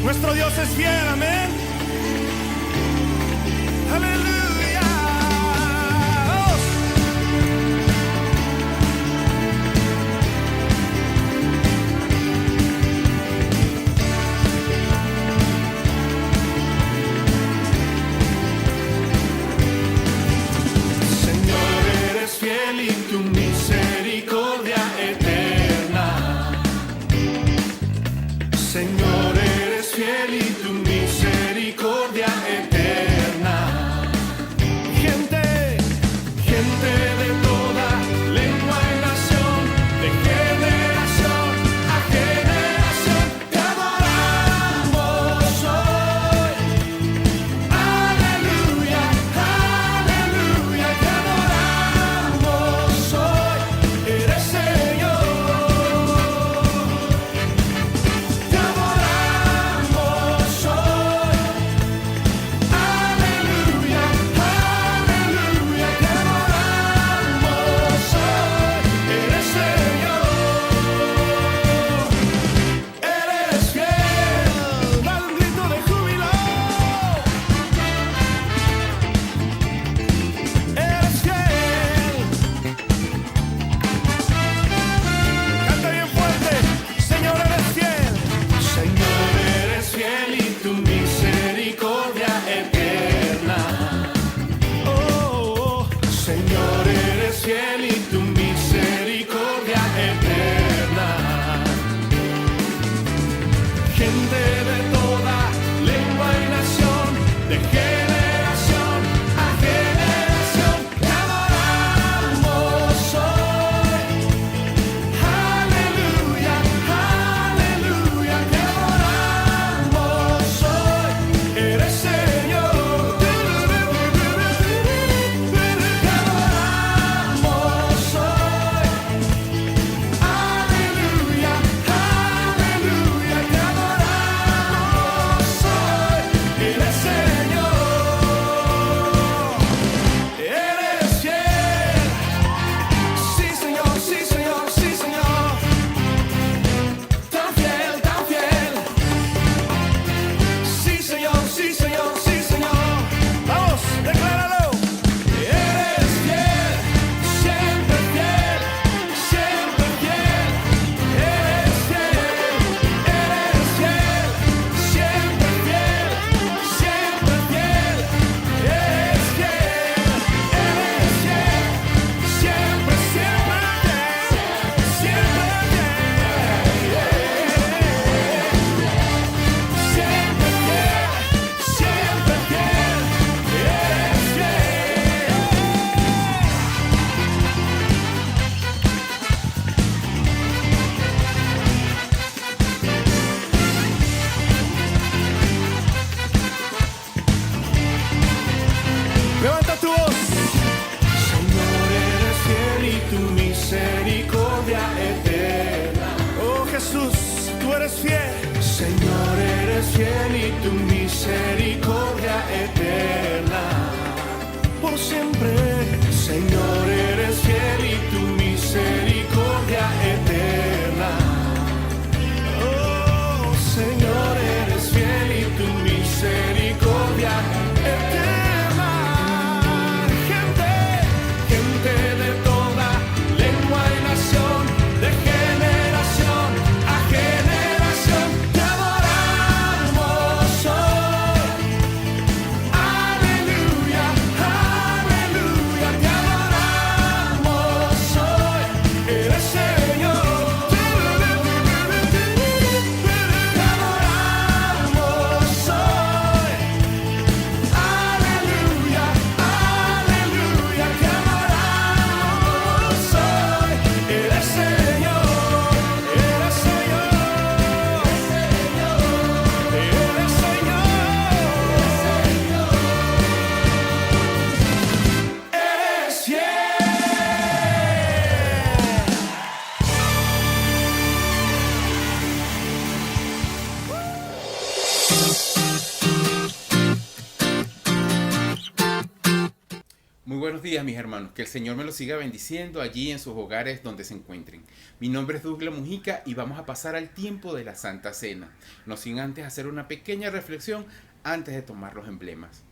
Nuestro Dios es fiel, amén. Aleluya. Oh. Señor, eres fiel y tu misericordia eterna. Señor, eres fiel y tu misericordia buenos días, mis hermanos. Que el Señor me los siga bendiciendo allí en sus hogares donde se encuentren. Mi nombre es Douglas Mujica y vamos a pasar al tiempo de la Santa Cena, no sin antes hacer una pequeña reflexión antes de tomar los emblemas.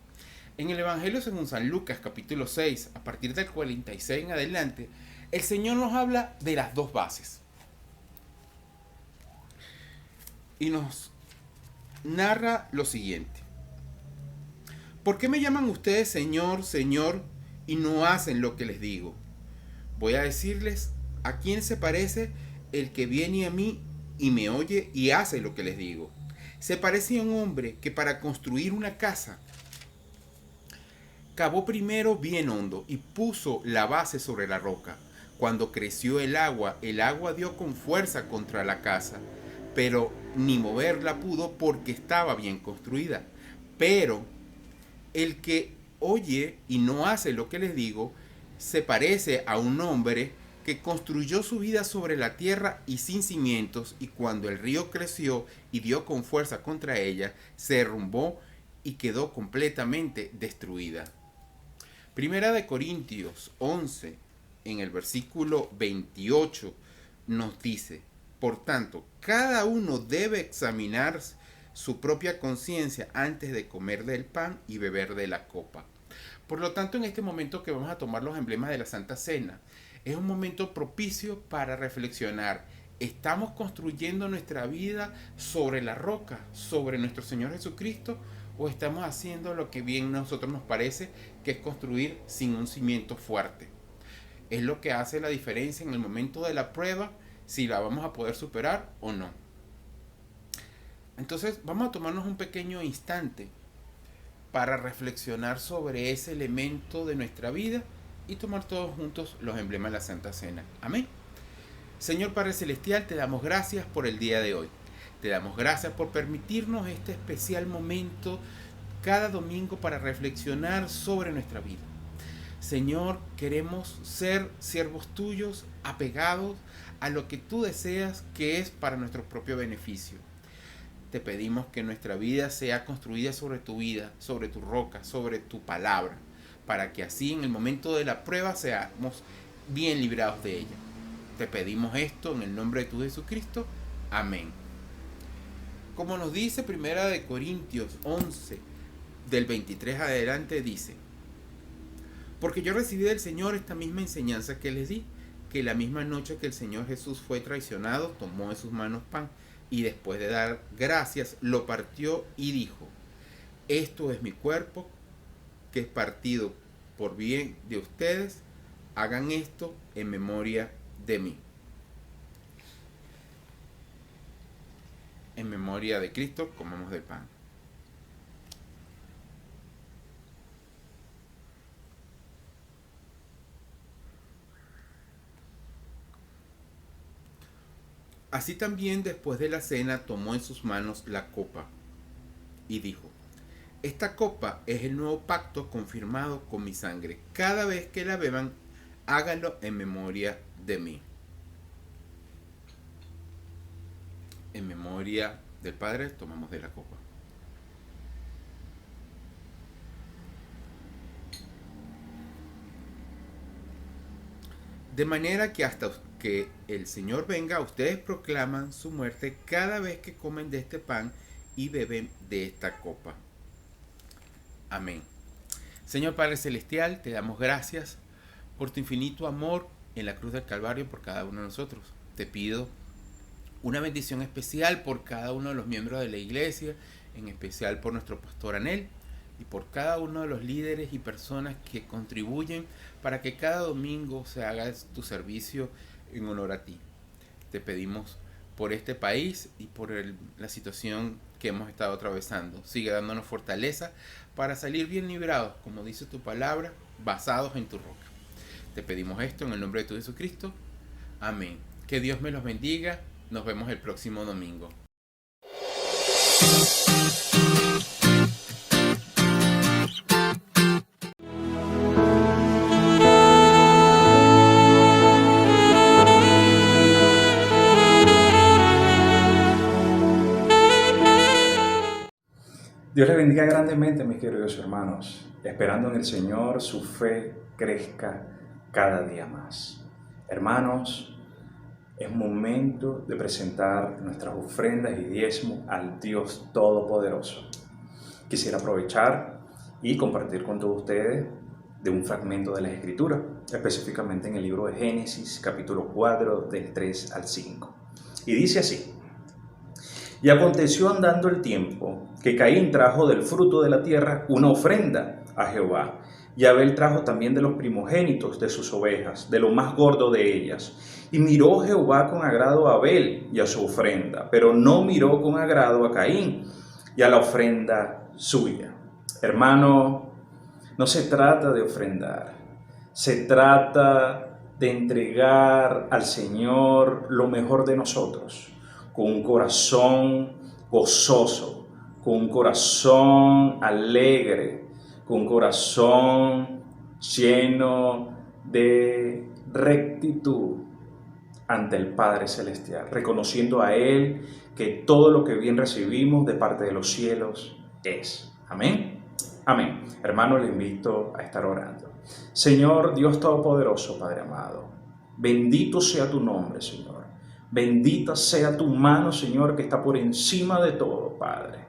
En el Evangelio según San Lucas, capítulo 6, a partir del 46 en adelante, el Señor nos habla de las dos bases. Y nos narra lo siguiente. ¿Por qué me llaman ustedes Señor, Señor, y no hacen lo que les digo? Voy a decirles a quién se parece el que viene a mí y me oye y hace lo que les digo. Se parece a un hombre que para construir una casa cavó primero bien hondo y puso la base sobre la roca. Cuando creció el agua dio con fuerza contra la casa, pero ni moverla pudo porque estaba bien construida. Pero el que oye y no hace lo que les digo, se parece a un hombre que construyó su vida sobre la tierra y sin cimientos, y cuando el río creció y dio con fuerza contra ella, se derrumbó y quedó completamente destruida. Primera de Corintios 11, en el versículo 28, nos dice: por tanto, cada uno debe examinar su propia conciencia antes de comer del pan y beber de la copa. Por lo tanto, en este momento que vamos a tomar los emblemas de la Santa Cena, es un momento propicio para reflexionar. ¿Estamos construyendo nuestra vida sobre la roca, sobre nuestro Señor Jesucristo? ¿O estamos haciendo lo que bien a nosotros nos parece, que es construir sin un cimiento fuerte? Es lo que hace la diferencia en el momento de la prueba, si la vamos a poder superar o no. Entonces vamos a tomarnos un pequeño instante para reflexionar sobre ese elemento de nuestra vida y tomar todos juntos los emblemas de la Santa Cena. Amén. Señor Padre Celestial, te damos gracias por el día de hoy. Te damos gracias por permitirnos este especial momento cada domingo para reflexionar sobre nuestra vida. Señor, queremos ser siervos tuyos, apegados a lo que tú deseas, que es para nuestro propio beneficio. Te pedimos que nuestra vida sea construida sobre tu vida, sobre tu roca, sobre tu palabra, para que así en el momento de la prueba seamos bien librados de ella. Te pedimos esto en el nombre de tu Jesucristo. Amén. Como nos dice Primera de Corintios 11, del 23 adelante, dice: porque yo recibí del Señor esta misma enseñanza que les di, que la misma noche que el Señor Jesús fue traicionado, tomó en sus manos pan, y después de dar gracias, lo partió y dijo: esto es mi cuerpo, que es partido por bien de ustedes. Hagan esto en memoria de mí. En memoria de Cristo, comamos del pan. Así también, después de la cena, tomó en sus manos la copa y dijo: esta copa es el nuevo pacto confirmado con mi sangre. Cada vez que la beban, háganlo en memoria de mí. En memoria del Padre, tomamos de la copa. De manera que hasta que el Señor venga, ustedes proclaman su muerte cada vez que comen de este pan y beben de esta copa. Amén. Señor Padre Celestial, te damos gracias por tu infinito amor en la cruz del Calvario por cada uno de nosotros. Te pido una bendición especial por cada uno de los miembros de la iglesia, en especial por nuestro pastor Anel, y por cada uno de los líderes y personas que contribuyen para que cada domingo se haga tu servicio en honor a ti. Te pedimos por este país y por la situación que hemos estado atravesando. Sigue dándonos fortaleza para salir bien librados, como dice tu palabra, basados en tu roca. Te pedimos esto en el nombre de tu Jesucristo. Amén. Que Dios me los bendiga. Nos vemos el próximo domingo. Dios les bendiga grandemente, mis queridos hermanos. esperando en el Señor su fe crezca cada día más. Hermanos, es momento de presentar nuestras ofrendas y diezmos al Dios Todopoderoso. Quisiera aprovechar y compartir con todos ustedes de un fragmento de las Escrituras, específicamente en el libro de Génesis, capítulo 4, del 3 al 5. Y dice así: Y aconteció andando el tiempo, que Caín trajo del fruto de la tierra una ofrenda a Jehová, y Abel trajo también de los primogénitos de sus ovejas, de lo más gordo de ellas. Y miró Jehová con agrado a Abel y a su ofrenda, pero no miró con agrado a Caín y a la ofrenda suya. Hermano, no se trata de ofrendar, se trata de entregar al Señor lo mejor de nosotros, con un corazón gozoso, con un corazón alegre, con un corazón lleno de rectitud ante el Padre Celestial, reconociendo a Él que todo lo que bien recibimos de parte de los cielos es. Amén. Amén. Hermano, le invito a estar orando. Señor Dios Todopoderoso, Padre amado, bendito sea tu nombre, Señor. Bendita sea tu mano, Señor, que está por encima de todo, Padre.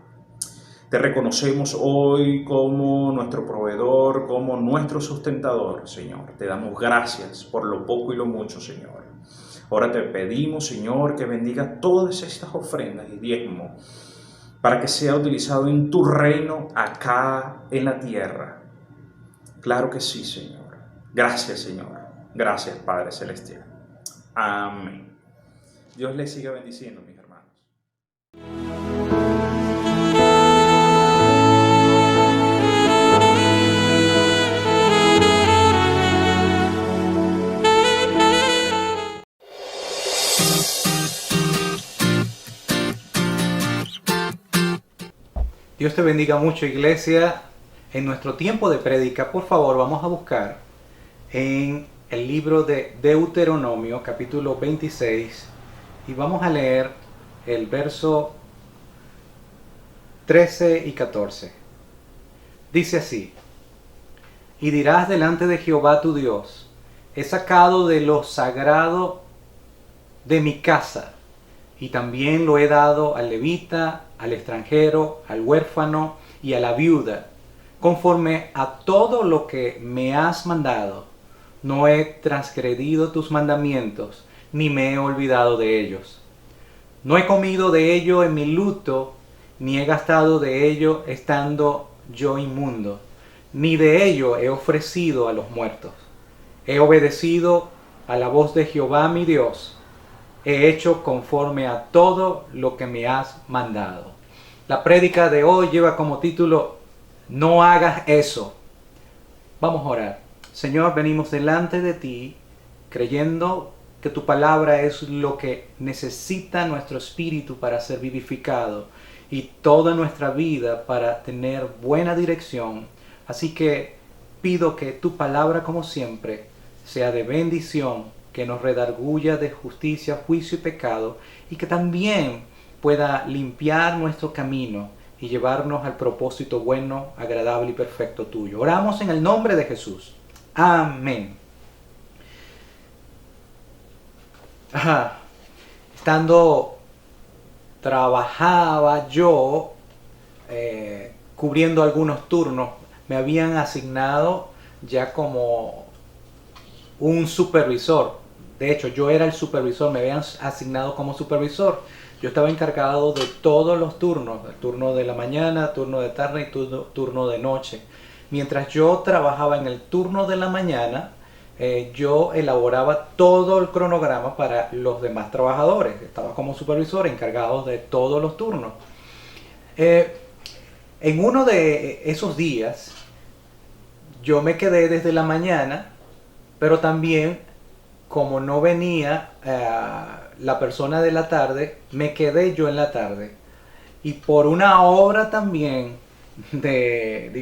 Te reconocemos hoy como nuestro proveedor, como nuestro sustentador, Señor. Te damos gracias por lo poco y lo mucho, Señor. Ahora te pedimos, Señor, que bendiga todas estas ofrendas y diezmos para que sea utilizado en tu reino acá en la tierra. Claro que sí, Señor. Gracias, Señor. Gracias, Padre Celestial. Amén. Dios les siga bendiciendo, mis hermanos. Dios te bendiga mucho, iglesia. En nuestro tiempo de prédica, por favor, vamos a buscar en el libro de Deuteronomio, capítulo 26, y vamos a leer el verso 13 y 14. Dice así: Y dirás delante de Jehová tu Dios: he sacado de lo sagrado de mi casa, y también lo he dado al levita, al extranjero, al huérfano y a la viuda, conforme a todo lo que me has mandado. No he transgredido tus mandamientos, ni me he olvidado de ellos. No he comido de ello en mi luto, ni he gastado de ello estando yo inmundo, ni de ello he ofrecido a los muertos. He obedecido a la voz de Jehová mi Dios. He hecho conforme a todo lo que me has mandado. La prédica de hoy lleva como título: no hagas eso. Vamos a orar. Señor, venimos delante de ti creyendo que tu palabra es lo que necesita nuestro espíritu para ser vivificado y toda nuestra vida para tener buena dirección. Así que pido que tu palabra, como siempre, sea de bendición, que nos redarguya de justicia, juicio y pecado, y que también pueda limpiar nuestro camino y llevarnos al propósito bueno, agradable y perfecto tuyo. Oramos en el nombre de Jesús. Amén. Trabajaba yo cubriendo algunos turnos. Me habían asignado ya como un supervisor. De hecho, yo era el supervisor, me habían asignado como supervisor. Yo estaba encargado de todos los turnos, el turno de la mañana, turno de tarde y turno de noche. Mientras yo trabajaba en el turno de la mañana, yo elaboraba todo el cronograma para los demás trabajadores. Estaba como supervisor encargado de todos los turnos. En uno de esos días, yo me quedé desde la mañana, pero también, como no venía la persona de la tarde, me quedé yo en la tarde. Y por una obra también de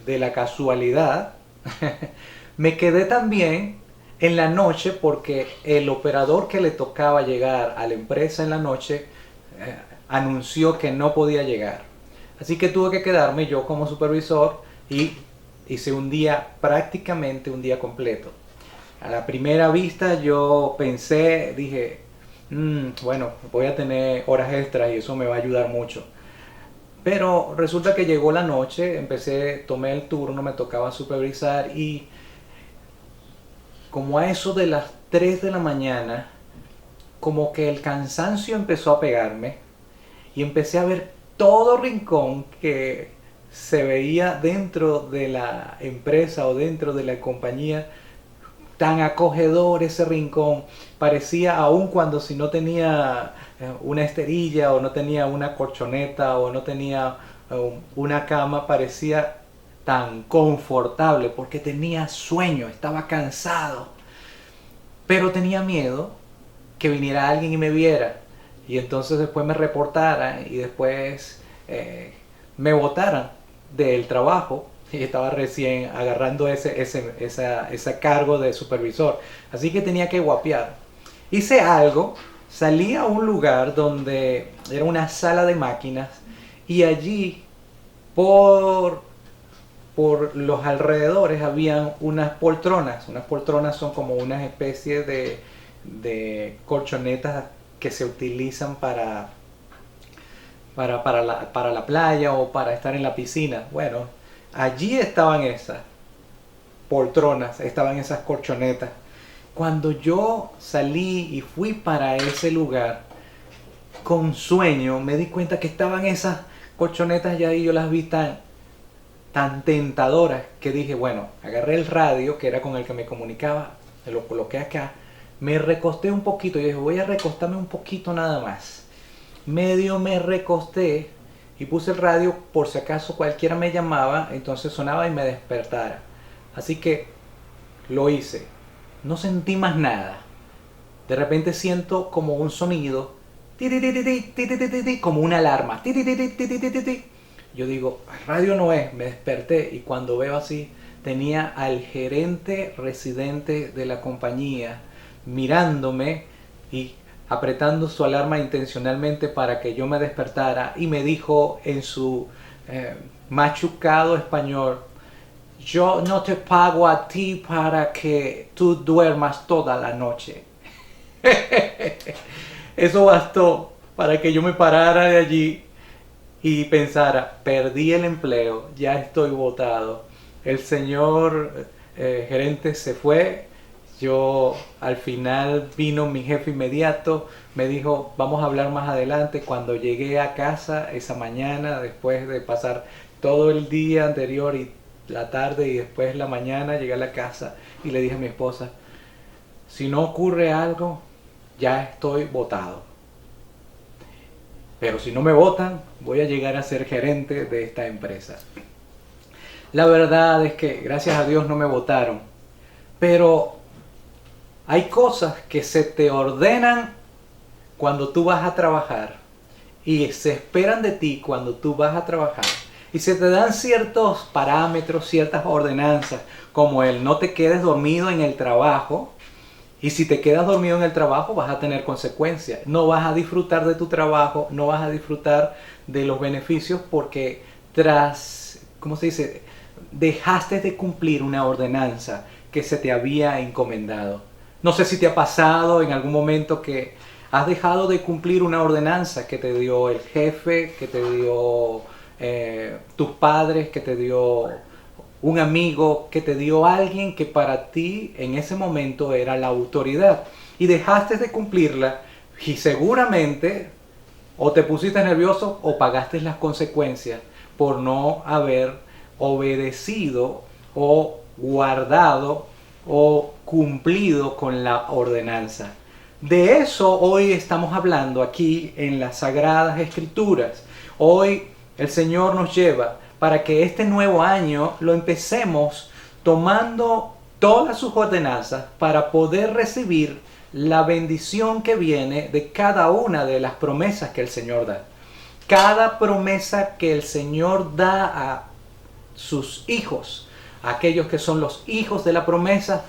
la casualidad, me quedé también en la noche porque el operador que le tocaba llegar a la empresa en la noche anunció que no podía llegar. Así que tuve que quedarme yo como supervisor y hice un día, prácticamente un día completo. A la primera vista yo pensé, dije, bueno, voy a tener horas extras y eso me va a ayudar mucho. Pero resulta que llegó la noche, tomé el turno, me tocaba supervisar y como a eso de las 3 de la mañana, como que el cansancio empezó a pegarme y empecé a ver todo rincón que se veía dentro de la empresa o dentro de la compañía, tan acogedor ese rincón. Parecía, aun cuando si no tenía una esterilla o no tenía una colchoneta o no tenía una cama, parecía tan confortable porque tenía sueño, estaba cansado, pero tenía miedo que viniera alguien y me viera y entonces después me reportaran y después me botaran del trabajo. Y estaba recién agarrando ese cargo de supervisor, así que tenía que guapear. Hice algo, salí a un lugar donde era una sala de máquinas y allí por los alrededores habían unas poltronas. Unas poltronas son como una especie de colchonetas que se utilizan para la playa o para estar en la piscina. Bueno, allí estaban esas poltronas, estaban esas colchonetas. Cuando yo salí y fui para ese lugar con sueño, me di cuenta que estaban esas colchonetas ya y yo las vi tan tentadoras que dije, bueno, agarré el radio que era con el que me comunicaba, lo coloqué acá, me recosté un poquito y dije, voy a recostarme un poquito nada más. Medio me recosté y puse el radio por si acaso cualquiera me llamaba, entonces sonaba y me despertara. Así que lo hice. No sentí más nada. De repente siento como un sonido, como una alarma. Yo digo, radio no es, me desperté y cuando veo así, tenía al gerente residente de la compañía mirándome y apretando su alarma intencionalmente para que yo me despertara y me dijo en su machucado español, yo no te pago a ti para que tú duermas toda la noche. Eso bastó para que yo me parara de allí y pensara, perdí el empleo, ya estoy botado. El señor gerente se fue. Yo al final vino mi jefe inmediato, me dijo vamos a hablar más adelante. Cuando llegué a casa esa mañana, después de pasar todo el día anterior y la tarde y después la mañana, llegué a la casa y le dije a mi esposa, si no ocurre algo, ya estoy botado. Pero si no me botan, voy a llegar a ser gerente de esta empresa. La verdad es que gracias a Dios no me botaron, pero hay cosas que se te ordenan cuando tú vas a trabajar y se esperan de ti cuando tú vas a trabajar y se te dan ciertos parámetros, ciertas ordenanzas, como el no te quedes dormido en el trabajo, y si te quedas dormido en el trabajo vas a tener consecuencias, no vas a disfrutar de tu trabajo, no vas a disfrutar de los beneficios porque dejaste de cumplir una ordenanza que se te había encomendado. No sé si te ha pasado en algún momento que has dejado de cumplir una ordenanza que te dio el jefe, que te dio tus padres, que te dio un amigo, que te dio alguien que para ti en ese momento era la autoridad y dejaste de cumplirla y seguramente o te pusiste nervioso o pagaste las consecuencias por no haber obedecido o guardado o cumplido con la ordenanza. De eso hoy estamos hablando aquí en las Sagradas Escrituras. Hoy el Señor nos lleva para que este nuevo año lo empecemos tomando todas sus ordenanzas para poder recibir la bendición que viene de cada una de las promesas que el Señor da. Cada promesa que el Señor da a sus hijos, aquellos que son los hijos de la promesa,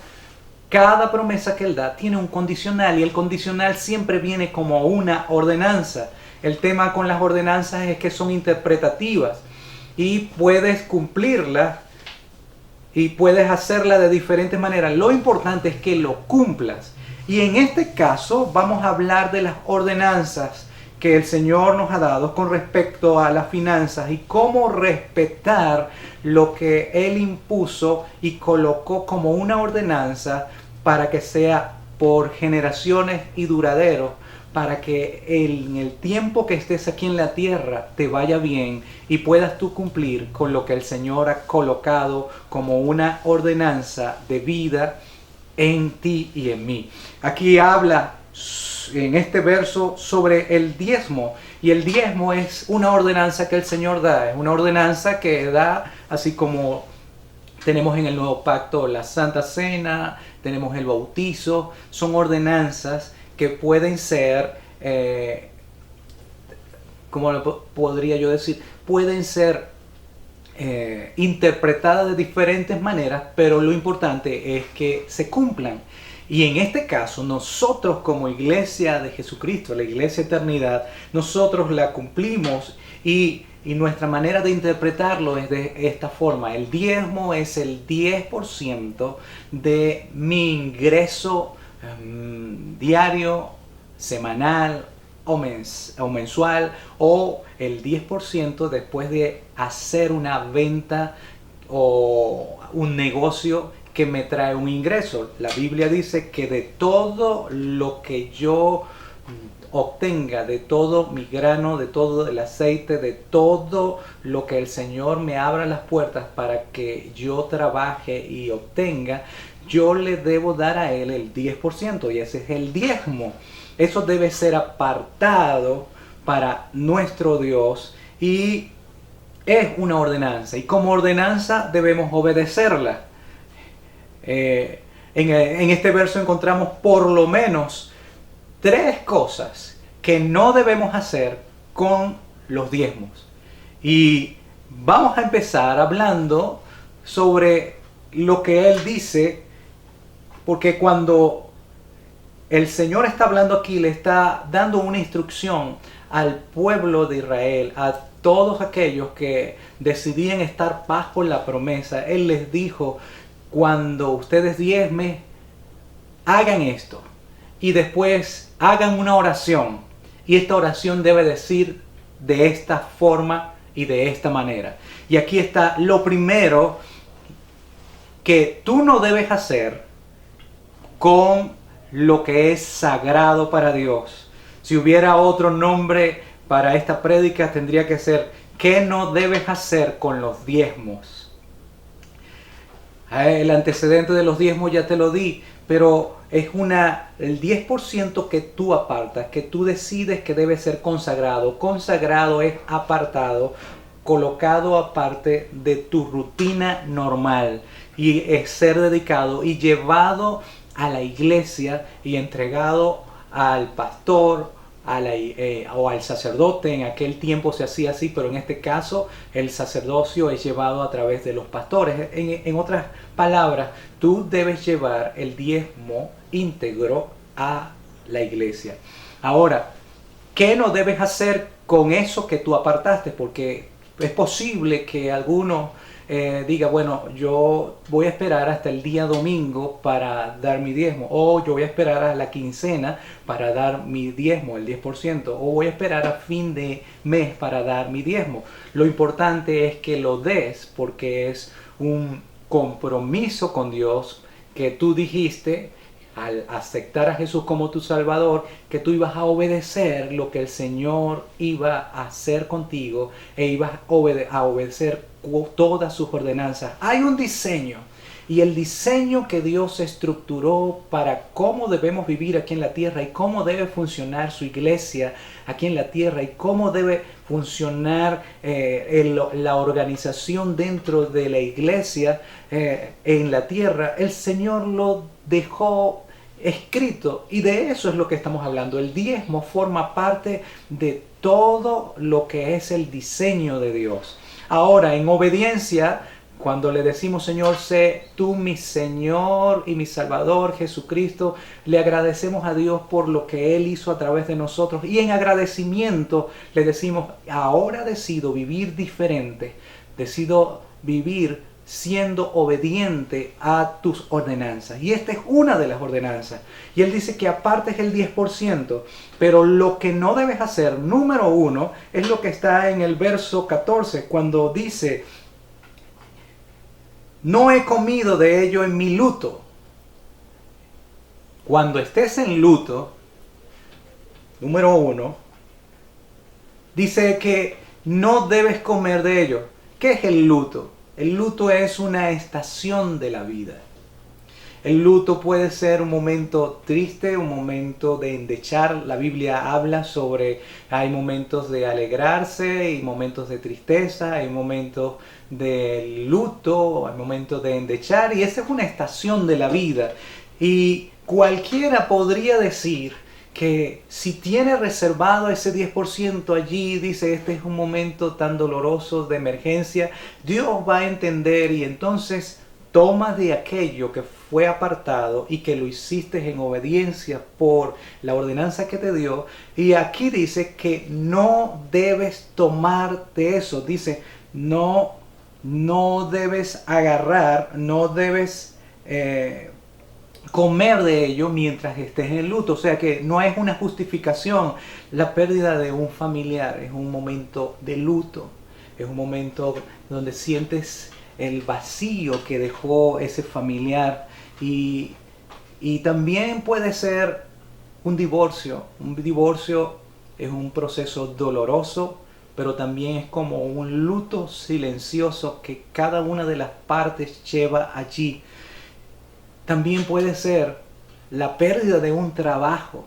cada promesa que Él da tiene un condicional y el condicional siempre viene como una ordenanza. El tema con las ordenanzas es que son interpretativas y puedes cumplirlas y puedes hacerla de diferentes maneras. Lo importante es que lo cumplas. Y en este caso vamos a hablar de las ordenanzas que el Señor nos ha dado con respecto a las finanzas y cómo respetar lo que Él impuso y colocó como una ordenanza para que sea por generaciones y duradero, para que en el tiempo que estés aquí en la tierra te vaya bien y puedas tú cumplir con lo que el Señor ha colocado como una ordenanza de vida en ti y en mí. Aquí habla en este verso sobre el diezmo, y el diezmo es una ordenanza que el Señor da, es una ordenanza que da, así como tenemos en el Nuevo Pacto la Santa Cena, tenemos el bautizo, son ordenanzas que pueden ser, ¿cómo podría yo decir? Pueden ser interpretadas de diferentes maneras, pero lo importante es que se cumplan. Y en este caso, nosotros como Iglesia de Jesucristo, la Iglesia Eternidad, nosotros la cumplimos y nuestra manera de interpretarlo es de esta forma. El diezmo es el 10% de mi ingreso diario, semanal o mensual, o el 10% después de hacer una venta o un negocio que me trae un ingreso. La Biblia dice que de todo lo que yo obtenga, de todo mi grano, de todo el aceite, de todo lo que el Señor me abra las puertas para que yo trabaje y obtenga, yo le debo dar a Él el 10%, y ese es el diezmo. Eso debe ser apartado para nuestro Dios y es una ordenanza, y como ordenanza debemos obedecerla. En este verso encontramos por lo menos 3 cosas que no debemos hacer con los diezmos. Y vamos a empezar hablando sobre lo que Él dice, porque cuando el Señor está hablando aquí, le está dando una instrucción al pueblo de Israel, a todos aquellos que decidían estar bajo la promesa. Él les dijo: cuando ustedes diezmen, hagan esto y después hagan una oración, y esta oración debe decir de esta forma y de esta manera. Y aquí está lo primero que tú no debes hacer con lo que es sagrado para Dios. Si hubiera otro nombre para esta prédica, tendría que ser: ¿qué no debes hacer con los diezmos? El antecedente de los diezmos ya te lo di, pero es el 10% que tú apartas, que tú decides que debe ser consagrado. Consagrado es apartado, colocado aparte de tu rutina normal, y es ser dedicado y llevado a la iglesia y entregado al pastor o al sacerdote. En aquel tiempo se hacía así, pero en este caso el sacerdocio es llevado a través de los pastores. En otras palabras, tú debes llevar el diezmo íntegro a la iglesia. Ahora, ¿qué no debes hacer con eso que tú apartaste? Porque es posible que alguno diga: bueno, yo voy a esperar hasta el día domingo para dar mi diezmo, o yo voy a esperar a la quincena para dar mi diezmo, el 10%, o voy a esperar a fin de mes para dar mi diezmo. Lo importante es que lo des, porque es un compromiso con Dios, que tú dijiste al aceptar a Jesús como tu Salvador, que tú ibas a obedecer lo que el Señor iba a hacer contigo, e ibas a obedecer todas sus ordenanzas. Hay un diseño, y el diseño que Dios estructuró para cómo debemos vivir aquí en la tierra, y cómo debe funcionar su iglesia aquí en la tierra, y cómo debe funcionar la organización dentro de la iglesia en la tierra, el Señor lo dejó escrito, y de eso es lo que estamos hablando. El diezmo forma parte de todo lo que es el diseño de Dios. Ahora, en obediencia, cuando le decimos: Señor, sé tú mi Señor y mi Salvador Jesucristo, le agradecemos a Dios por lo que Él hizo a través de nosotros, y en agradecimiento le decimos: ahora decido vivir diferente, decido vivir siendo obediente a tus ordenanzas. Y esta es una de las ordenanzas. Y él dice que apartes el 10%, pero lo que no debes hacer, número uno, es lo que está en el verso 14, cuando dice, no he comido de ello en mi luto. Cuando estés en luto, número uno, dice que no debes comer de ello. ¿Qué es el luto? El luto es una estación de la vida. El luto puede ser un momento triste, un momento de endechar. La Biblia habla sobre, hay momentos de alegrarse y momentos de tristeza, hay momentos de luto, hay momentos de endechar, y esa es una estación de la vida. Y cualquiera podría decir que si tiene reservado ese 10% allí, dice, este es un momento tan doloroso de emergencia, Dios va a entender, y entonces toma de aquello que fue apartado y que lo hiciste en obediencia por la ordenanza que te dio. Y aquí dice que no debes tomar de eso. Dice, no debes agarrar, no debes comer de ello mientras estés en luto. O sea que no es una justificación. La pérdida de un familiar es un momento de luto, es un momento donde sientes el vacío que dejó ese familiar, y también puede ser un divorcio. Un divorcio es un proceso doloroso, pero también es como un luto silencioso que cada una de las partes lleva allí. También puede ser la pérdida de un trabajo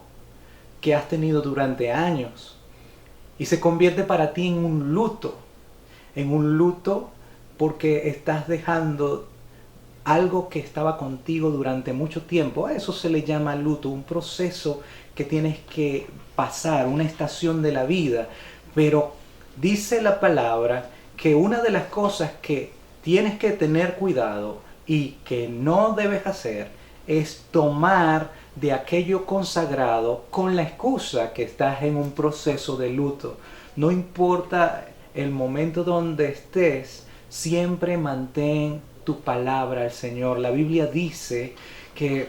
que has tenido durante años y se convierte para ti en un luto porque estás dejando algo que estaba contigo durante mucho tiempo. A eso se le llama luto, un proceso que tienes que pasar, una estación de la vida. Pero dice la palabra que una de las cosas que tienes que tener cuidado y que no debes hacer es tomar de aquello consagrado con la excusa que estás en un proceso de luto. No importa el momento donde estés, siempre mantén tu palabra al Señor. La Biblia dice que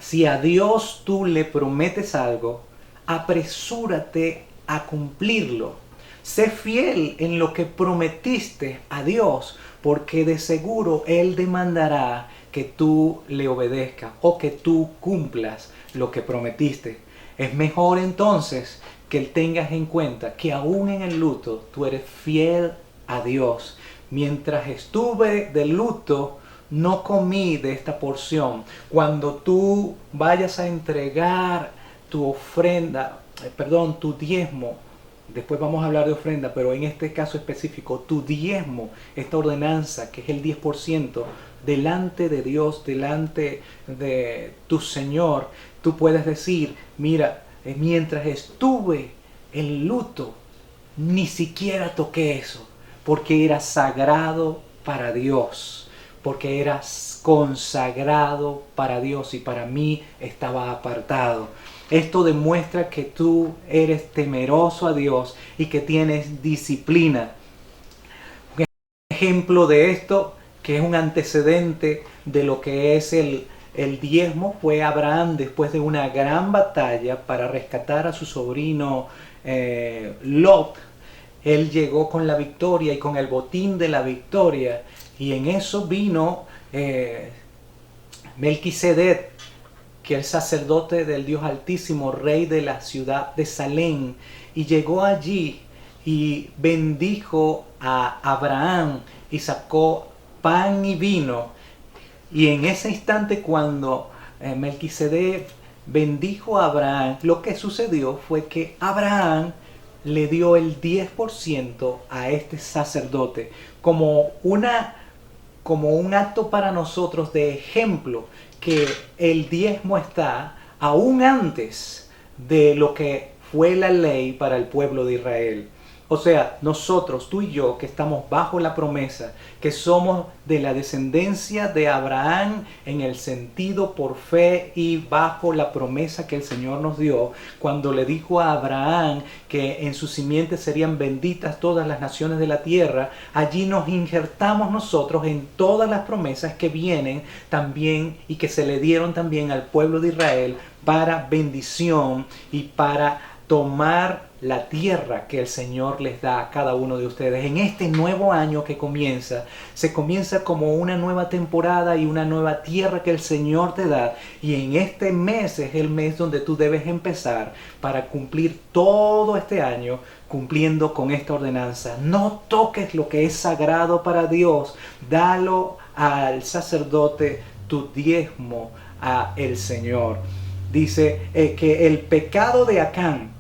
si a Dios tú le prometes algo, apresúrate a cumplirlo. Sé fiel en lo que prometiste a Dios, porque de seguro Él demandará que tú le obedezcas o que tú cumplas lo que prometiste. Es mejor entonces que tengas en cuenta que aún en el luto tú eres fiel a Dios. Mientras estuve de luto, no comí de esta porción. Cuando tú vayas a entregar tu ofrenda, tu diezmo, después vamos a hablar de ofrenda, pero en este caso específico, tu diezmo, esta ordenanza que es el 10%, delante de Dios, delante de tu Señor, tú puedes decir, mira, mientras estuve en luto, ni siquiera toqué eso, porque era sagrado para Dios, porque era consagrado para Dios y para mí estaba apartado. Esto demuestra que tú eres temeroso a Dios y que tienes disciplina. Un ejemplo de esto, que es un antecedente de lo que es el diezmo, fue Abraham después de una gran batalla para rescatar a su sobrino Lot. Él llegó con la victoria y con el botín de la victoria, y en eso vino Melquisedec, que es el sacerdote del Dios Altísimo, rey de la ciudad de Salem, y llegó allí y bendijo a Abraham y sacó pan y vino. Y en ese instante, cuando Melquisedec bendijo a Abraham, lo que sucedió fue que Abraham le dio el 10% a este sacerdote como un acto para nosotros de ejemplo, que el diezmo está aún antes de lo que fue la ley para el pueblo de Israel. O sea, nosotros, tú y yo, que estamos bajo la promesa, que somos de la descendencia de Abraham en el sentido por fe y bajo la promesa que el Señor nos dio, cuando le dijo a Abraham que en su simiente serían benditas todas las naciones de la tierra, allí nos injertamos nosotros en todas las promesas que vienen también y que se le dieron también al pueblo de Israel para bendición y para tomar la tierra que el Señor les da a cada uno de ustedes. En este nuevo año que comienza, se comienza como una nueva temporada y una nueva tierra que el Señor te da. Y en este mes es el mes donde tú debes empezar para cumplir todo este año cumpliendo con esta ordenanza. No toques lo que es sagrado para Dios. Dalo al sacerdote, tu diezmo a el Señor. Dice que el pecado de Acán,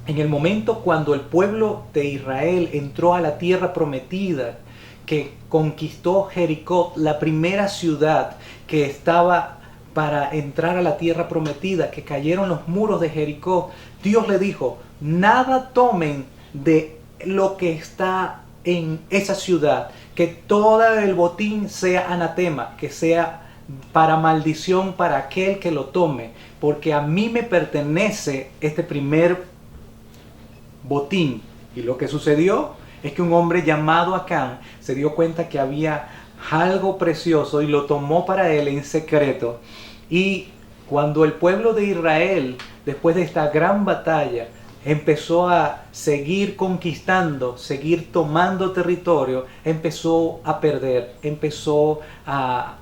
en el momento cuando el pueblo de Israel entró a la tierra prometida, que conquistó Jericó, la primera ciudad que estaba para entrar a la tierra prometida, que cayeron los muros de Jericó, Dios le dijo, nada tomen de lo que está en esa ciudad, que todo el botín sea anatema, que sea para maldición para aquel que lo tome, porque a mí me pertenece este primer botín. Y lo que sucedió es que un hombre llamado Acán se dio cuenta que había algo precioso y lo tomó para él en secreto. Y cuando el pueblo de Israel, después de esta gran batalla, empezó a seguir conquistando, seguir tomando territorio, empezó a perder, empezó a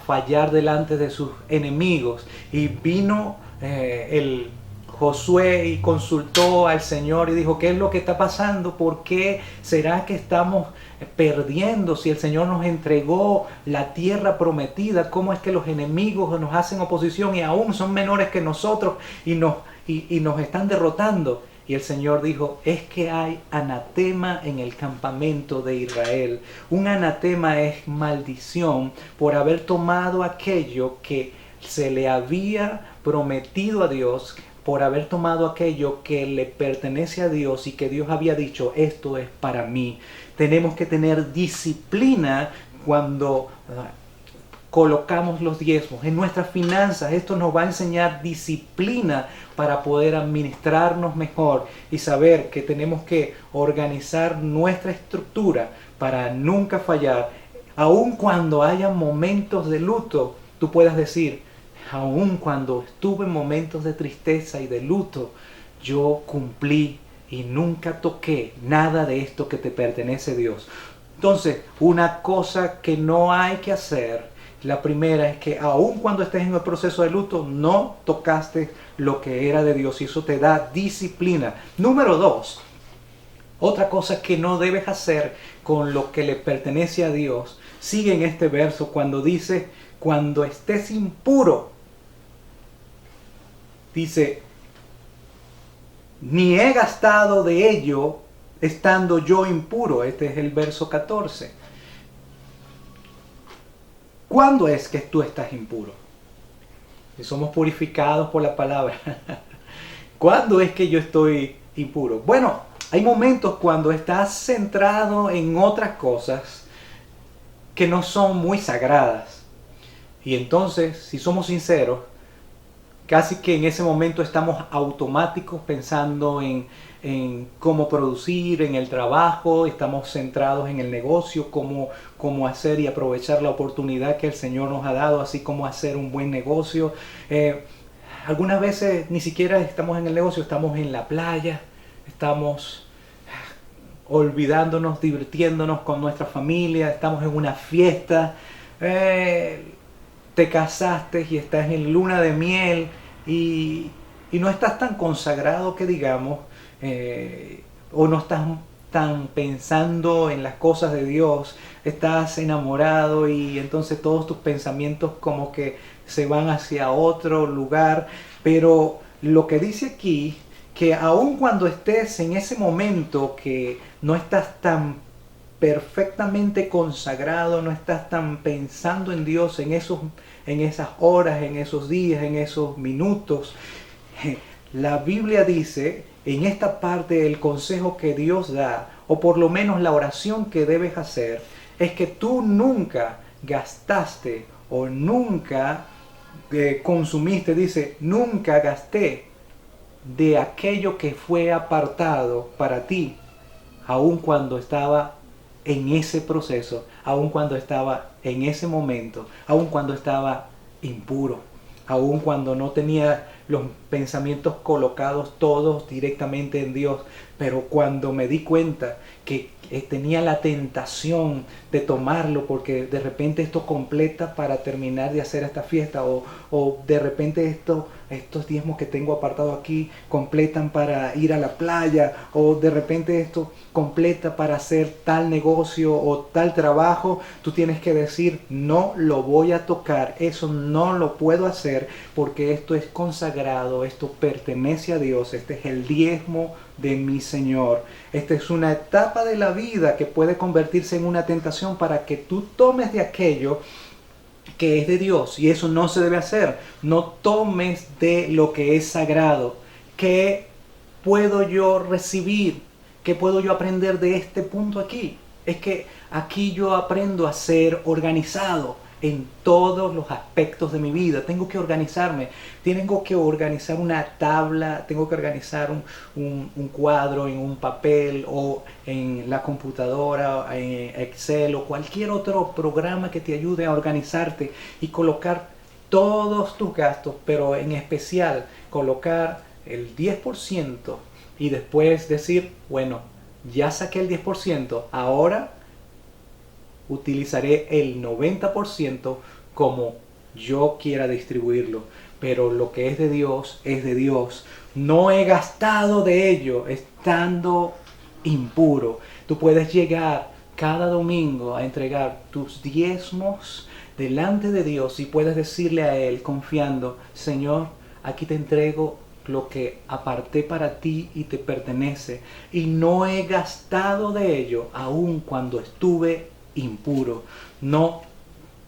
fallar delante de sus enemigos. Y vino el Josué y consultó al Señor y dijo, ¿qué es lo que está pasando? ¿Por qué será que estamos perdiendo si el Señor nos entregó la tierra prometida? ¿Cómo es que los enemigos nos hacen oposición y aún son menores que nosotros y nos están derrotando? Y el Señor dijo, es que hay anatema en el campamento de Israel. Un anatema es maldición por haber tomado aquello que se le había prometido a Dios, por haber tomado aquello que le pertenece a Dios y que Dios había dicho, esto es para mí. Tenemos que tener disciplina cuando colocamos los diezmos en nuestras finanzas. Esto nos va a enseñar disciplina para poder administrarnos mejor y saber que tenemos que organizar nuestra estructura para nunca fallar. Aun cuando haya momentos de luto, tú puedas decir, aun cuando estuve en momentos de tristeza y de luto, yo cumplí y nunca toqué nada de esto que te pertenece a Dios. Entonces, una cosa que no hay que hacer, la primera es que aun cuando estés en el proceso de luto, no tocaste lo que era de Dios y eso te da disciplina. Número 2, otra cosa que no debes hacer con lo que le pertenece a Dios, sigue en este verso cuando dice, cuando estés impuro, dice, ni he gastado de ello estando yo impuro. Este es el verso 14. ¿Cuándo es que tú estás impuro? Si somos purificados por la palabra. ¿Cuándo es que yo estoy impuro? Bueno, hay momentos cuando estás centrado en otras cosas que no son muy sagradas. Y entonces, si somos sinceros, casi que en ese momento estamos automáticos pensando en cómo producir, en el trabajo, estamos centrados en el negocio, cómo hacer y aprovechar la oportunidad que el Señor nos ha dado, así como hacer un buen negocio. Algunas veces ni siquiera estamos en el negocio, estamos en la playa, estamos olvidándonos, divirtiéndonos con nuestra familia, estamos en una fiesta, te casaste y estás en luna de miel y no estás tan consagrado que digamos, o no estás tan pensando en las cosas de Dios, estás enamorado y entonces todos tus pensamientos como que se van hacia otro lugar. Pero lo que dice aquí, que aun cuando estés en ese momento que no estás tan perfectamente consagrado, no estás tan pensando en Dios en esas horas, en esos días, en esos minutos, la Biblia dice, en esta parte el consejo que Dios da, o por lo menos la oración que debes hacer, es que tú nunca gastaste o nunca consumiste, dice, nunca gasté de aquello que fue apartado para ti, aun cuando estaba en ese proceso, aun cuando estaba en ese momento, aun cuando estaba impuro, aun cuando no tenía los pensamientos colocados todos directamente en Dios, pero cuando me di cuenta que tenía la tentación de tomarlo porque de repente esto completa para terminar de hacer esta fiesta, o de repente estos diezmos que tengo apartado aquí completan para ir a la playa, o de repente esto completa para hacer tal negocio o tal trabajo, tú tienes que decir, no lo voy a tocar, eso no lo puedo hacer porque esto es consagrado, esto pertenece a Dios, este es el diezmo de mi Señor. Esta es una etapa de la vida que puede convertirse en una tentación para que tú tomes de aquello que es de Dios, y eso no se debe hacer. No tomes de lo que es sagrado. ¿Qué puedo yo recibir? ¿Qué puedo yo aprender de este punto aquí? Es que aquí yo aprendo a ser organizado en todos los aspectos de mi vida. Tengo que organizarme, tengo que organizar una tabla, tengo que organizar un cuadro en un papel o en la computadora, en Excel o cualquier otro programa que te ayude a organizarte y colocar todos tus gastos, pero en especial colocar el 10% y después decir, bueno, ya saqué el 10%, ahora utilizaré el 90% como yo quiera distribuirlo. Pero lo que es de Dios es de Dios. No he gastado de ello estando impuro. Tú puedes llegar cada domingo a entregar tus diezmos delante de Dios y puedes decirle a Él confiando, Señor, aquí te entrego lo que aparté para ti y te pertenece. Y no he gastado de ello aun cuando estuve impuro. No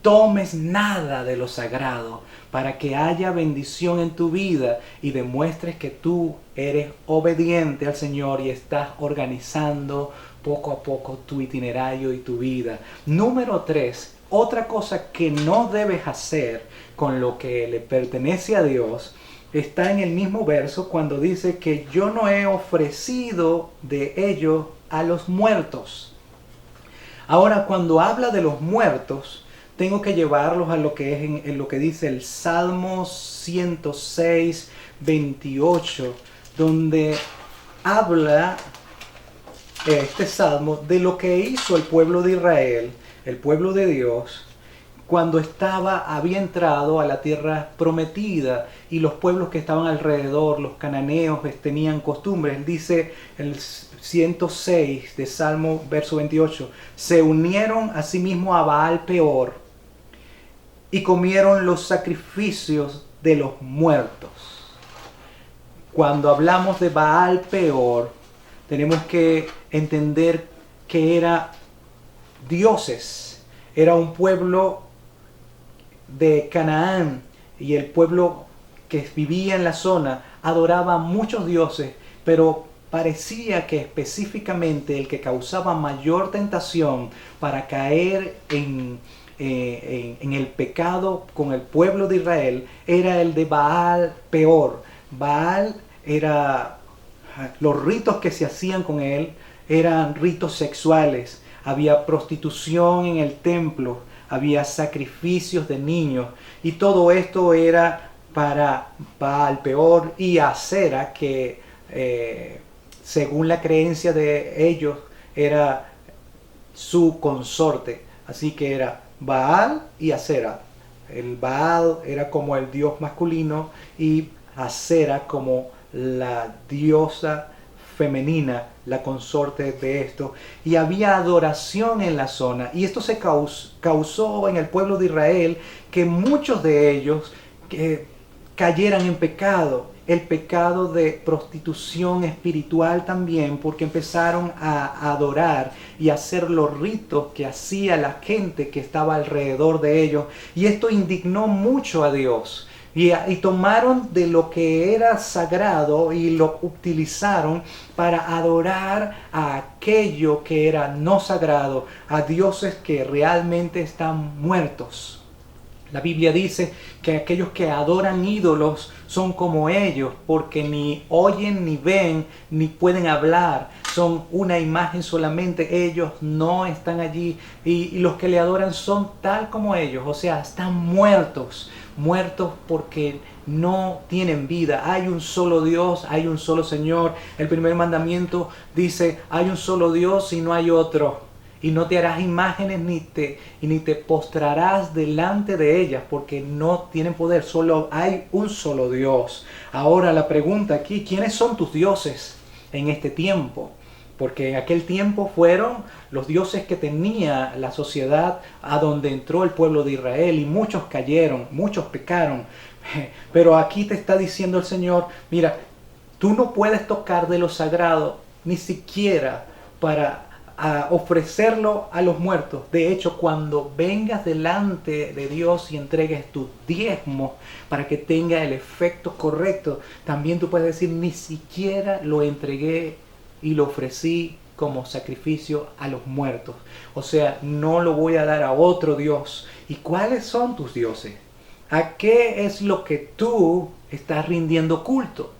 tomes nada de lo sagrado para que haya bendición en tu vida y demuestres que tú eres obediente al Señor y estás organizando poco a poco tu itinerario y tu vida. Número 3, otra cosa que no debes hacer con lo que le pertenece a Dios está en el mismo verso cuando dice que yo no he ofrecido de ello a los muertos. Ahora, cuando habla de los muertos, tengo que llevarlos a lo que es en lo que dice el Salmo 106, 28, donde habla este salmo de lo que hizo el pueblo de Israel, el pueblo de Dios, cuando había entrado a la tierra prometida y los pueblos que estaban alrededor, los cananeos, tenían costumbres. Dice el 106 de Salmo, verso 28, se unieron a sí mismos a Baal Peor y comieron los sacrificios de los muertos. Cuando hablamos de Baal Peor, tenemos que entender que era dioses, era un pueblo de Canaán, y el pueblo que vivía en la zona adoraba a muchos dioses, pero parecía que específicamente el que causaba mayor tentación para caer en el pecado con el pueblo de Israel era el de Baal Peor. Baal era, los ritos que se hacían con él eran ritos sexuales, había prostitución en el templo, había sacrificios de niños, y todo esto era para Baal Peor y Acera, que según la creencia de ellos era su consorte. Así que era Baal y Acera. El Baal era como el dios masculino y Acera como la diosa femenina, la consorte de esto. Y había adoración en la zona, y esto se causó en el pueblo de Israel que muchos de ellos cayeran en pecado, el pecado de prostitución espiritual también, porque empezaron a adorar y a hacer los ritos que hacía la gente que estaba alrededor de ellos, y esto indignó mucho a Dios. Y tomaron de lo que era sagrado y lo utilizaron para adorar a aquello que era no sagrado, a dioses que realmente están muertos. La Biblia dice que aquellos que adoran ídolos son como ellos, porque ni oyen, ni ven, ni pueden hablar. Son una imagen solamente, ellos no están allí. Y los que le adoran son tal como ellos, o sea, están muertos. Muertos porque no tienen vida. Hay un solo Dios, hay un solo Señor. El primer mandamiento dice, hay un solo Dios y no hay otro. Y no te harás imágenes ni te postrarás delante de ellas, porque no tienen poder. Solo hay un solo Dios. Ahora la pregunta aquí, ¿quiénes son tus dioses en este tiempo? Porque en aquel tiempo fueron los dioses que tenía la sociedad a donde entró el pueblo de Israel, y muchos cayeron, muchos pecaron. Pero aquí te está diciendo el Señor, mira, tú no puedes tocar de lo sagrado, ni siquiera para ofrecerlo a los muertos. De hecho, cuando vengas delante de Dios y entregues tus diezmos para que tenga el efecto correcto, también tú puedes decir, ni siquiera lo entregué y lo ofrecí como sacrificio a los muertos. O sea, no lo voy a dar a otro Dios. ¿Y cuáles son tus dioses? ¿A qué es lo que tú estás rindiendo culto?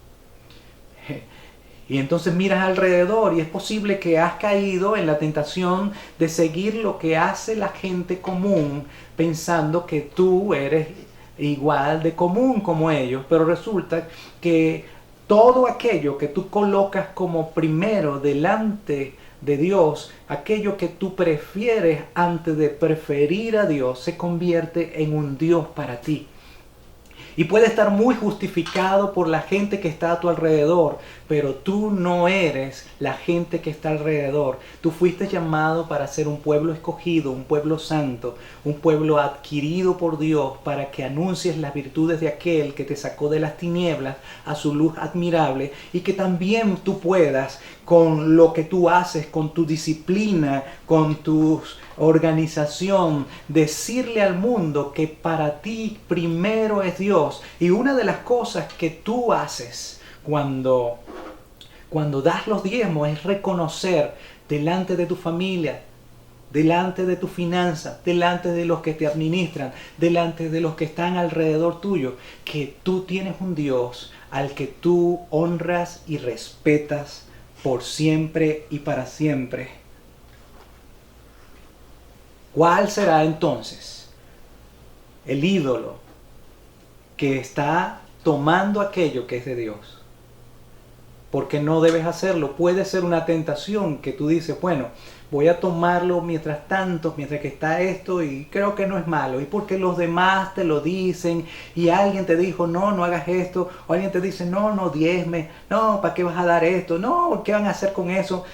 Y entonces miras alrededor y es posible que has caído en la tentación de seguir lo que hace la gente común, pensando que tú eres igual de común como ellos, pero resulta que todo aquello que tú colocas como primero delante de Dios, aquello que tú prefieres antes de preferir a Dios, se convierte en un Dios para ti. Y puede estar muy justificado por la gente que está a tu alrededor, pero tú no eres la gente que está alrededor. Tú fuiste llamado para ser un pueblo escogido, un pueblo santo, un pueblo adquirido por Dios, para que anuncies las virtudes de aquel que te sacó de las tinieblas a su luz admirable, y que también tú puedas, con lo que tú haces, con tu disciplina, con tu organización, decirle al mundo que para ti primero es Dios. Y una de las cosas que tú haces cuando das los diezmos es reconocer delante de tu familia, delante de tu finanza, delante de los que te administran, delante de los que están alrededor tuyo, que tú tienes un Dios al que tú honras y respetas por siempre y para siempre. ¿Cuál será entonces el ídolo que está tomando aquello que es de Dios? Porque no debes hacerlo. Puede ser una tentación que tú dices, bueno, voy a tomarlo mientras tanto, mientras que está esto, y creo que no es malo. Y porque los demás te lo dicen, y alguien te dijo, no, no hagas esto, o alguien te dice, no, no diezme, no, ¿para qué vas a dar esto? No, ¿qué van a hacer con eso?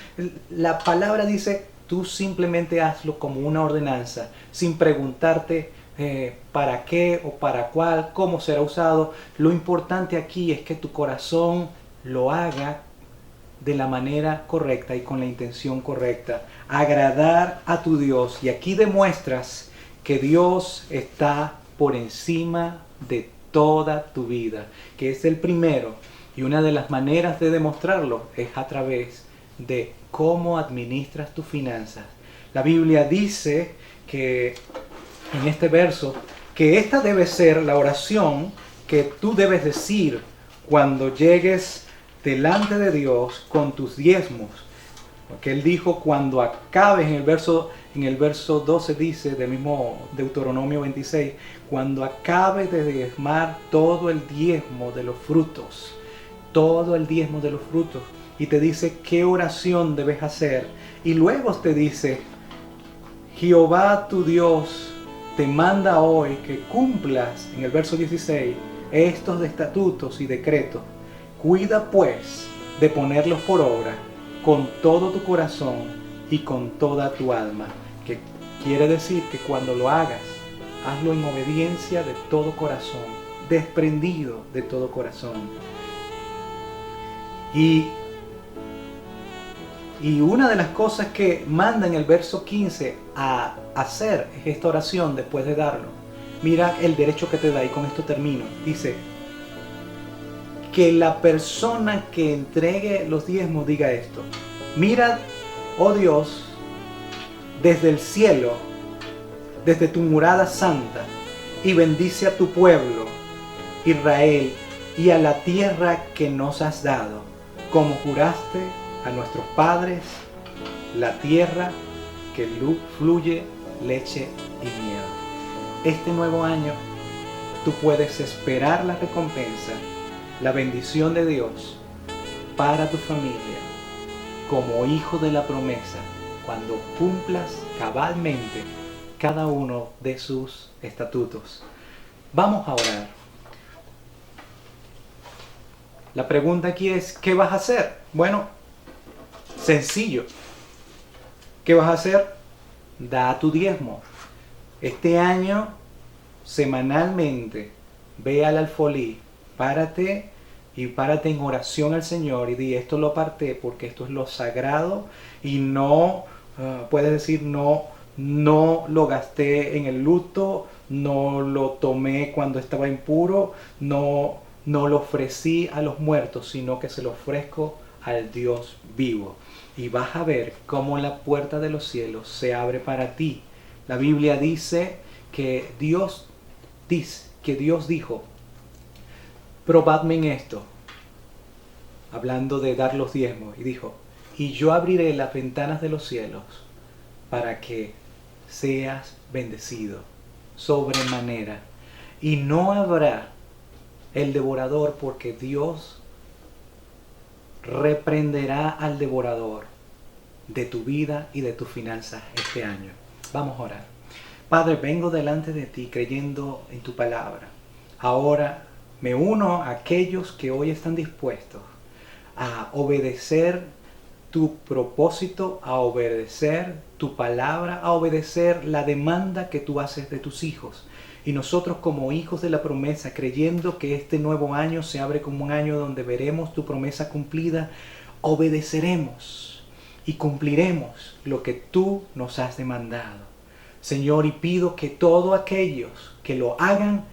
La palabra dice, tú simplemente hazlo como una ordenanza, sin preguntarte para qué o para cuál, cómo será usado. Lo importante aquí es que tu corazón lo haga de la manera correcta y con la intención correcta. Agradar a tu Dios. Y aquí demuestras que Dios está por encima de toda tu vida, que es el primero. Y una de las maneras de demostrarlo es a través de cómo administras tus finanzas. La Biblia dice que en este verso que esta debe ser la oración que tú debes decir cuando llegues delante de Dios con tus diezmos. Porque Él dijo, cuando acabes, en el verso 12 dice, del mismo Deuteronomio 26, cuando acabes de diezmar todo el diezmo de los frutos, todo el diezmo de los frutos, y te dice qué oración debes hacer. Y luego te dice, Jehová tu Dios te manda hoy que cumplas, en el verso 16, estos estatutos y decretos. Cuida pues de ponerlos por obra con todo tu corazón y con toda tu alma. Que quiere decir que cuando lo hagas, hazlo en obediencia de todo corazón, desprendido de todo corazón. Y una de las cosas que manda en el verso 15 a hacer es esta oración después de darlo. Mira el derecho que te da, y con esto termino. Dice que la persona que entregue los diezmos diga esto: mira, oh Dios, desde el cielo, desde tu morada santa, y bendice a tu pueblo, Israel, y a la tierra que nos has dado, como juraste a nuestros padres, la tierra que fluye leche y miel. Este nuevo año tú puedes esperar la recompensa, la bendición de Dios para tu familia como hijo de la promesa, cuando cumplas cabalmente cada uno de sus estatutos. Vamos a orar. La pregunta aquí es, ¿qué vas a hacer? Bueno, sencillo. ¿Qué vas a hacer? Da tu diezmo. Este año, semanalmente, ve al alfolí, párate en oración al Señor y di: esto lo aparté porque esto es lo sagrado, y no, puedes decir, no lo gasté en el luto, no lo tomé cuando estaba impuro, no lo ofrecí a los muertos, sino que se lo ofrezco al Dios vivo. Y vas a ver cómo la puerta de los cielos se abre para ti. La Biblia dice que Dios dijo: probadme en esto, hablando de dar los diezmos, y dijo: y yo abriré las ventanas de los cielos para que seas bendecido sobremanera, y no habrá el devorador, porque Dios reprenderá al devorador de tu vida y de tus finanzas este año. Vamos a orar. Padre, vengo delante de ti creyendo en tu palabra. Ahora me uno a aquellos que hoy están dispuestos a obedecer tu propósito, a obedecer tu palabra, a obedecer la demanda que tú haces de tus hijos. Y nosotros, como hijos de la promesa, creyendo que este nuevo año se abre como un año donde veremos tu promesa cumplida, obedeceremos y cumpliremos lo que tú nos has demandado. Señor, y pido que todos aquellos que lo hagan,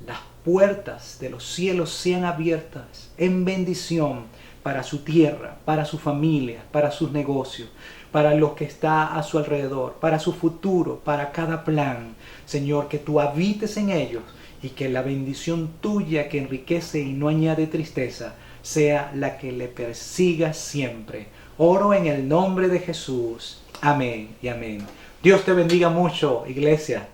las puertas de los cielos sean abiertas en bendición para su tierra, para su familia, para sus negocios, para lo que está a su alrededor, para su futuro, para cada plan. Señor, que tú habites en ellos y que la bendición tuya, que enriquece y no añade tristeza, sea la que le persiga siempre. Oro en el nombre de Jesús. Amén y amén. Dios te bendiga mucho, iglesia.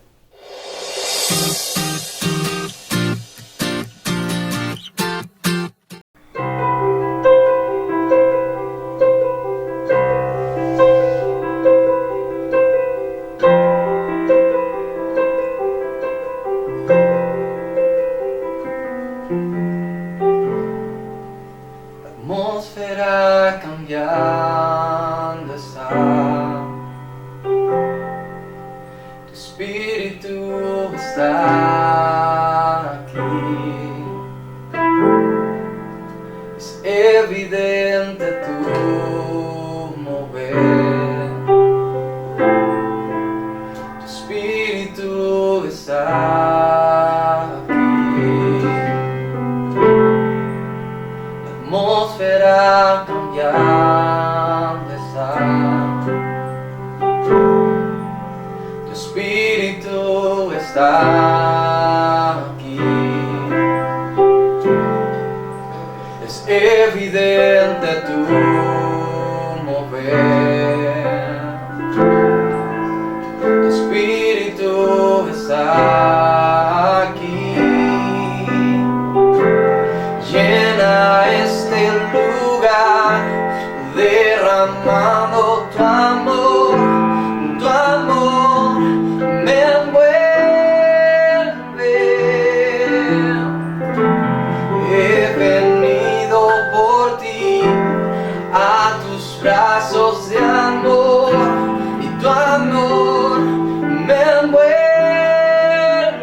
Atmósfera cambiando está, tu espíritu está aquí, es evidente tu mover, tu espíritu está aquí. Atmósfera cambiando está, tu espíritu está aquí, es evidente tu mover, tu espíritu está aquí. Llena este lugar, derramando tu amor me envuelve. He venido por ti a tus brazos de amor, y tu amor me envuelve.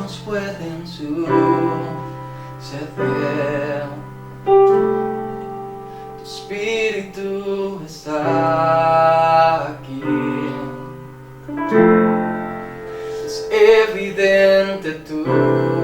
nos pueden suceder. Tu espíritu está aquí. Es evidente tu